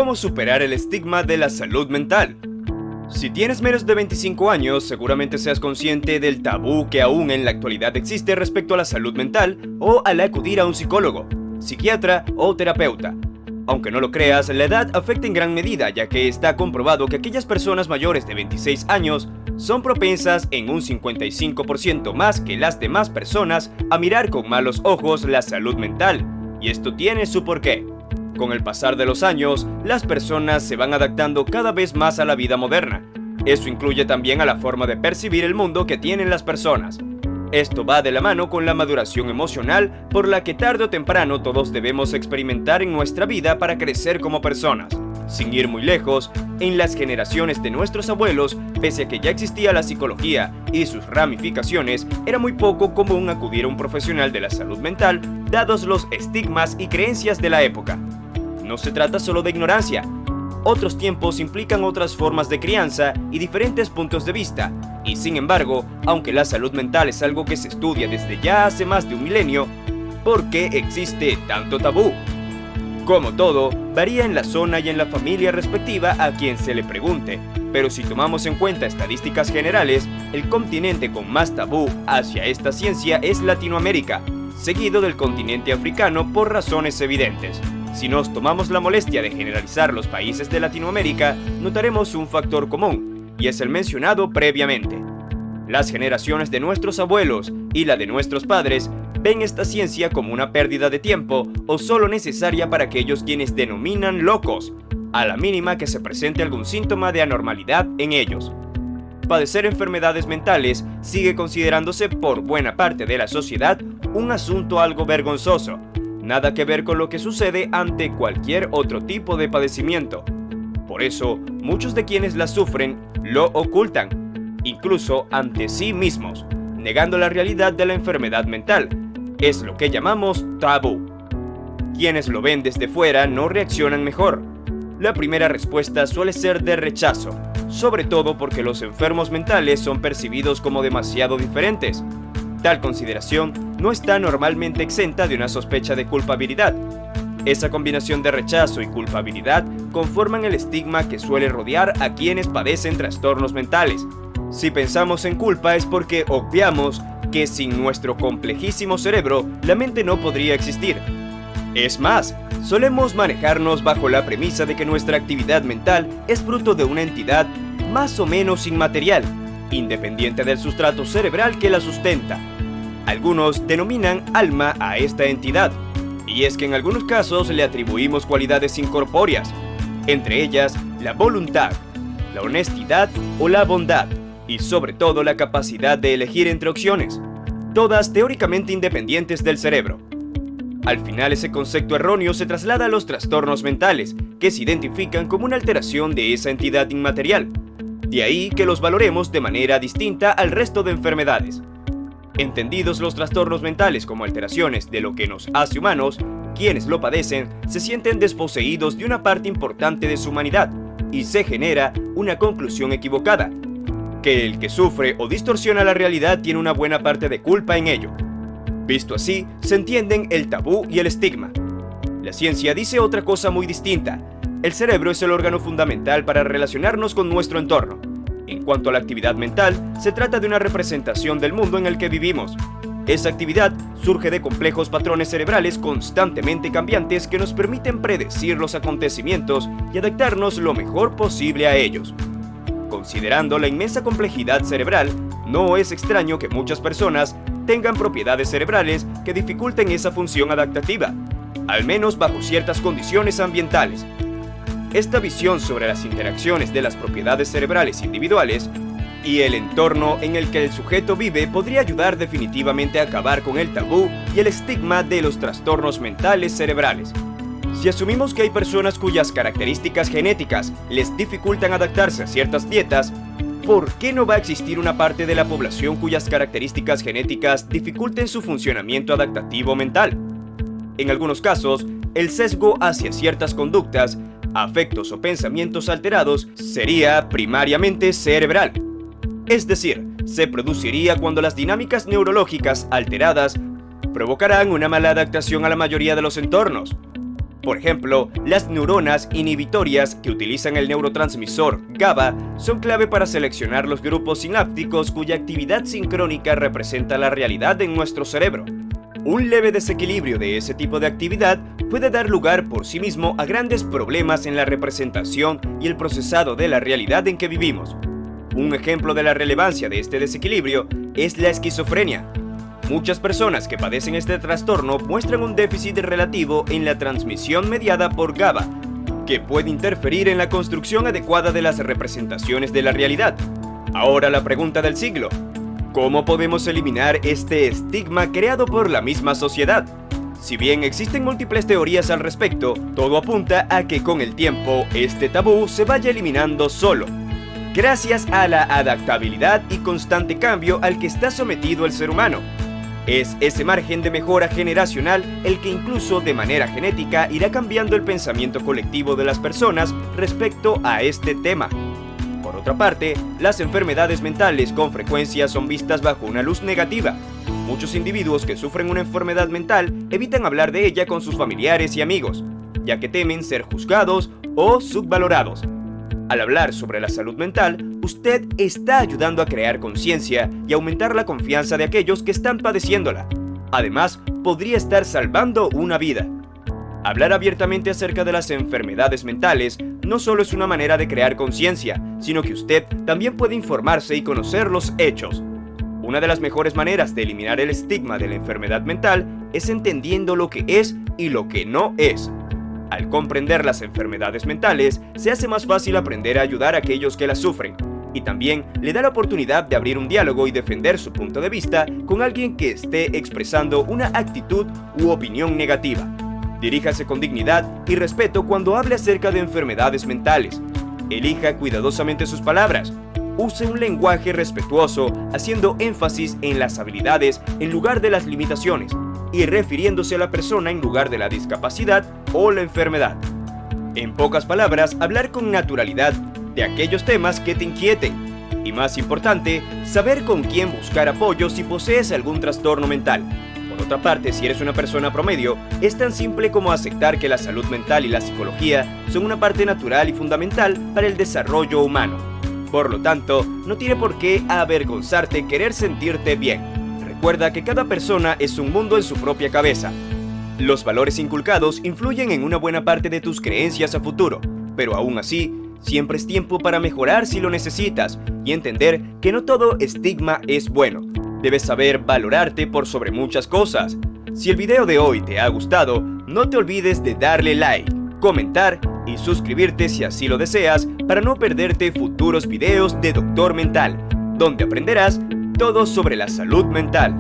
¿Cómo superar el estigma de la salud mental? Si tienes menos de 25 años, seguramente seas consciente del tabú que aún en la actualidad existe respecto a la salud mental o al acudir a un psicólogo, psiquiatra o terapeuta. Aunque no lo creas, la edad afecta en gran medida, ya que está comprobado que aquellas personas mayores de 26 años son propensas en un 55% más que las demás personas a mirar con malos ojos la salud mental, y esto tiene su porqué. Con el pasar de los años, las personas se van adaptando cada vez más a la vida moderna. Eso incluye también a la forma de percibir el mundo que tienen las personas. Esto va de la mano con la maduración emocional por la que tarde o temprano todos debemos experimentar en nuestra vida para crecer como personas. Sin ir muy lejos, en las generaciones de nuestros abuelos, pese a que ya existía la psicología y sus ramificaciones, era muy poco común acudir a un profesional de la salud mental, dados los estigmas y creencias de la época. No se trata solo de ignorancia. Otros tiempos implican otras formas de crianza y diferentes puntos de vista, y sin embargo, aunque la salud mental es algo que se estudia desde ya hace más de un milenio, ¿por qué existe tanto tabú? Como todo, varía en la zona y en la familia respectiva a quien se le pregunte, pero si tomamos en cuenta estadísticas generales, el continente con más tabú hacia esta ciencia es Latinoamérica, seguido del continente africano por razones evidentes. Si nos tomamos la molestia de generalizar los países de Latinoamérica, notaremos un factor común, y es el mencionado previamente. Las generaciones de nuestros abuelos y la de nuestros padres ven esta ciencia como una pérdida de tiempo o solo necesaria para aquellos quienes denominan locos, a la mínima que se presente algún síntoma de anormalidad en ellos. Padecer enfermedades mentales sigue considerándose por buena parte de la sociedad un asunto algo vergonzoso. Nada que ver con lo que sucede ante cualquier otro tipo de padecimiento. Por eso, muchos de quienes la sufren lo ocultan, incluso ante sí mismos, negando la realidad de la enfermedad mental. Es lo que llamamos tabú. Quienes lo ven desde fuera no reaccionan mejor. La primera respuesta suele ser de rechazo, sobre todo porque los enfermos mentales son percibidos como demasiado diferentes. Tal consideración no está normalmente exenta de una sospecha de culpabilidad. Esa combinación de rechazo y culpabilidad conforman el estigma que suele rodear a quienes padecen trastornos mentales. Si pensamos en culpa es porque obviamos que sin nuestro complejísimo cerebro, la mente no podría existir. Es más, solemos manejarnos bajo la premisa de que nuestra actividad mental es fruto de una entidad más o menos inmaterial, independiente del sustrato cerebral que la sustenta. Algunos denominan alma a esta entidad, y es que en algunos casos le atribuimos cualidades incorpóreas, entre ellas la voluntad, la honestidad o la bondad, y sobre todo la capacidad de elegir entre opciones, todas teóricamente independientes del cerebro. Al final ese concepto erróneo se traslada a los trastornos mentales, que se identifican como una alteración de esa entidad inmaterial, de ahí que los valoremos de manera distinta al resto de enfermedades. Entendidos los trastornos mentales como alteraciones de lo que nos hace humanos, quienes lo padecen se sienten desposeídos de una parte importante de su humanidad y se genera una conclusión equivocada, que el que sufre o distorsiona la realidad tiene una buena parte de culpa en ello. Visto así, se entienden el tabú y el estigma. La ciencia dice otra cosa muy distinta. El cerebro es el órgano fundamental para relacionarnos con nuestro entorno. En cuanto a la actividad mental, se trata de una representación del mundo en el que vivimos. Esa actividad surge de complejos patrones cerebrales constantemente cambiantes que nos permiten predecir los acontecimientos y adaptarnos lo mejor posible a ellos. Considerando la inmensa complejidad cerebral, no es extraño que muchas personas tengan propiedades cerebrales que dificulten esa función adaptativa, al menos bajo ciertas condiciones ambientales. Esta visión sobre las interacciones de las propiedades cerebrales individuales y el entorno en el que el sujeto vive podría ayudar definitivamente a acabar con el tabú y el estigma de los trastornos mentales cerebrales. Si asumimos que hay personas cuyas características genéticas les dificultan adaptarse a ciertas dietas, ¿por qué no va a existir una parte de la población cuyas características genéticas dificulten su funcionamiento adaptativo mental? En algunos casos, el sesgo hacia ciertas conductas, afectos o pensamientos alterados sería primariamente cerebral. Es decir, se produciría cuando las dinámicas neurológicas alteradas provocarán una mala adaptación a la mayoría de los entornos. Por ejemplo, las neuronas inhibitorias que utilizan el neurotransmisor GABA son clave para seleccionar los grupos sinápticos cuya actividad sincrónica representa la realidad en nuestro cerebro. Un leve desequilibrio de ese tipo de actividad puede dar lugar por sí mismo a grandes problemas en la representación y el procesado de la realidad en que vivimos. Un ejemplo de la relevancia de este desequilibrio es la esquizofrenia. Muchas personas que padecen este trastorno muestran un déficit relativo en la transmisión mediada por GABA, que puede interferir en la construcción adecuada de las representaciones de la realidad. Ahora la pregunta del siglo: ¿cómo podemos eliminar este estigma creado por la misma sociedad? Si bien existen múltiples teorías al respecto, todo apunta a que con el tiempo este tabú se vaya eliminando solo, gracias a la adaptabilidad y constante cambio al que está sometido el ser humano. Es ese margen de mejora generacional el que incluso de manera genética irá cambiando el pensamiento colectivo de las personas respecto a este tema. Por otra parte, las enfermedades mentales con frecuencia son vistas bajo una luz negativa. Muchos individuos que sufren una enfermedad mental evitan hablar de ella con sus familiares y amigos, ya que temen ser juzgados o subvalorados. Al hablar sobre la salud mental, usted está ayudando a crear conciencia y aumentar la confianza de aquellos que están padeciéndola. Además, podría estar salvando una vida. Hablar abiertamente acerca de las enfermedades mentales no solo es una manera de crear conciencia, sino que usted también puede informarse y conocer los hechos. Una de las mejores maneras de eliminar el estigma de la enfermedad mental es entendiendo lo que es y lo que no es. Al comprender las enfermedades mentales, se hace más fácil aprender a ayudar a aquellos que las sufren, y también le da la oportunidad de abrir un diálogo y defender su punto de vista con alguien que esté expresando una actitud u opinión negativa. Diríjase con dignidad y respeto cuando hable acerca de enfermedades mentales. Elija cuidadosamente sus palabras. Use un lenguaje respetuoso, haciendo énfasis en las habilidades en lugar de las limitaciones, y refiriéndose a la persona en lugar de la discapacidad o la enfermedad. En pocas palabras, hablar con naturalidad de aquellos temas que te inquieten. Y más importante, saber con quién buscar apoyo si posees algún trastorno mental. Por otra parte, si eres una persona promedio, es tan simple como aceptar que la salud mental y la psicología son una parte natural y fundamental para el desarrollo humano. Por lo tanto, no tiene por qué avergonzarte querer sentirte bien. Recuerda que cada persona es un mundo en su propia cabeza. Los valores inculcados influyen en una buena parte de tus creencias a futuro, pero aún así, siempre es tiempo para mejorar si lo necesitas y entender que no todo estigma es bueno. Debes saber valorarte por sobre muchas cosas. Si el video de hoy te ha gustado, no te olvides de darle like, comentar y suscribirte si así lo deseas para no perderte futuros videos de Doctor Mental, donde aprenderás todo sobre la salud mental.